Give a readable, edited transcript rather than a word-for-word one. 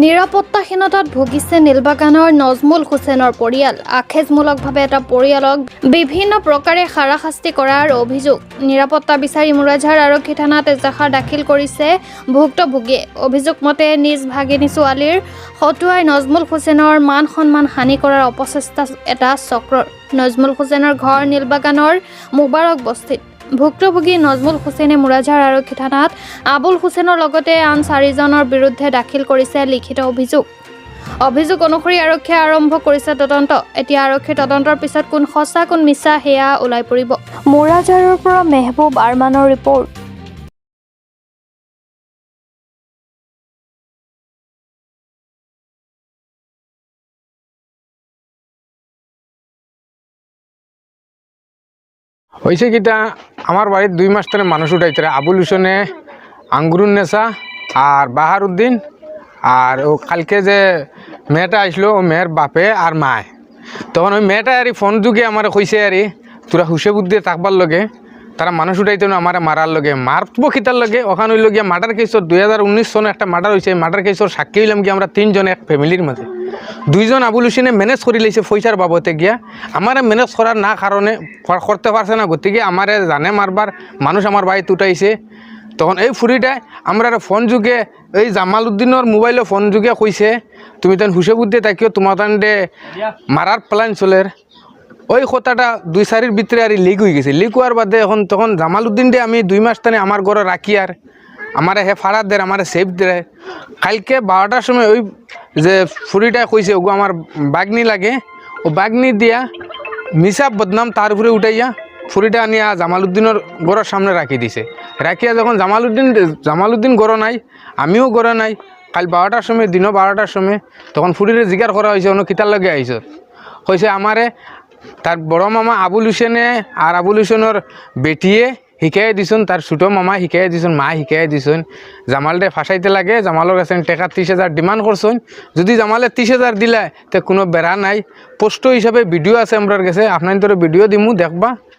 নিৰাপত্তাহীনতাত ভুগিছে নীলবাগানৰ নজমুল হুছেইনৰ পৰিয়াল। আখেজমূলকভাৱে এটা পৰিয়ালক বিভিন্ন প্ৰকাৰে হাৰাশাস্তি কৰাৰ অভিযোগ। নিৰাপত্তা বিচাৰি মুৰাজহাট আৰক্ষী থানাত এজাহাৰ দাখিল কৰিছে ভুক্তভোগীয়ে। অভিযোগ মতে নিজ ভাগিনী ছোৱালীৰ হতুৱাই নজমুল হুছেইনৰ মান সন্মান হানি কৰাৰ অপচেষ্টা এটা চক্ৰৰ। নজমুল হুছেইনৰ ঘৰ নীলবাগানৰ মুবাৰক বস্তিত। ভুক্তভোগী নজমুল হুছেইনে মুৰাজহাট আৰক্ষী থানাত আবুল হুছেইনৰ লগতে আন 4জনৰ বিৰুদ্ধে দাখিল কৰিছে লিখিত অভিযোগ। অভিযোগ অনুসৰি আৰক্ষীয়ে আৰম্ভ কৰিছে তদন্ত। এতিয়া আৰক্ষীৰ তদন্তৰ পিছত কোন সঁচা কোন মিছা সেয়া ওলাই পৰিব। মুৰাজহাটৰ পৰা মেহবুব আৰমানৰ ৰিপৰ্ট। হয়েছে কিটা আমার বাড়ির 2 মাস ধরে মানুষ উঠাইতে আবুল হুসেনে, আঙ্গুরুন্নেসা আর বাহারুদ্দিন আর ও কালকে যে মেয়েটা আসলো ও মেয়ের বাপে আর মায়। তখন ওই মেয়েটা আর ফোন যুগে আমার কইছে আর তোরা হুসে বুদ্ধি থাকবার লগে তারা মানুষ উঠাইতে আমার মারার লগে মারব খিতার লগে ওখানে হইল গিয়া মার্ডার কেসর 2019 সনে একটা মার্ডার হয়েছে। মার্ডার কেসর সাক্ষী হইলাম গিয়ে আমরা 3 জন এক ফ্যামিলির মাঝে। 2 জন আবুল হুসেনে ম্যানেজ করে লাইছে পয়সার বাবতে গিয়া আমার ম্যানেজ করার না কারণে করতে পারছে না। গতিকে আমার জানে মারবার মানুষ আমার বাড়িতে উঠাইছে। তখন এই ফুরিটায় আমরা ফোন যুগে এই জামাল উদ্দিনের মোবাইলে ফোন যুগে কইছে তুমি তখন হুসে বুদ্ধি থাকিও তোমার তান্ডে মারার প্ল্যান চলের। ওই কথাটা 2-4 ভিতরে আর লিক হয়ে গেছে। লিক হওয়ার বাদে এখন তখন জামাল উদ্দিন দে আমি 2 মাস টানে আমার ঘরে রাখি আর আমার হে ফাড়ার দেয় আমার সেফ দেয়। কালকে 12টার সময় ওই যে ফুরিটা কইছে ওগো আমার বাগনি লাগে ও বাগনি দিয়া মিশা বদনাম তার উপরে উঠাইয়া ফুরিটা আনিয়া জামাল উদ্দিনের ঘরের সামনে রাখি দিছে। রাখিয়া যখন জামাল উদ্দিন ঘর নাই আমিও ঘরে নাই। কাল 12টার সময় দিনও 12টার সময় তখন ফুরিরে জিজ্ঞার করা হয়েছে অন্য কিতার লগে আইস কইছে আমারে তার বড় মামা আবুল হুসেনে আর আবুল হুসেনের বেটিয়ে শিকাই দিছুন, তার ছোটো মামা শিকাই দিছুন, মা শিকাই দিছুন জামালরে ফাঁসাইতে লাগে। জামালের কাছে টাকা 30,000 ডিমান্ড করছুন। যদি জামালে 30,000 দিলা তে কোনো বেড়া নাই। পোস্ট হিসাবে ভিডিও আছে আমার কাছে, আপনার ভিডিও দিমু দেখবা।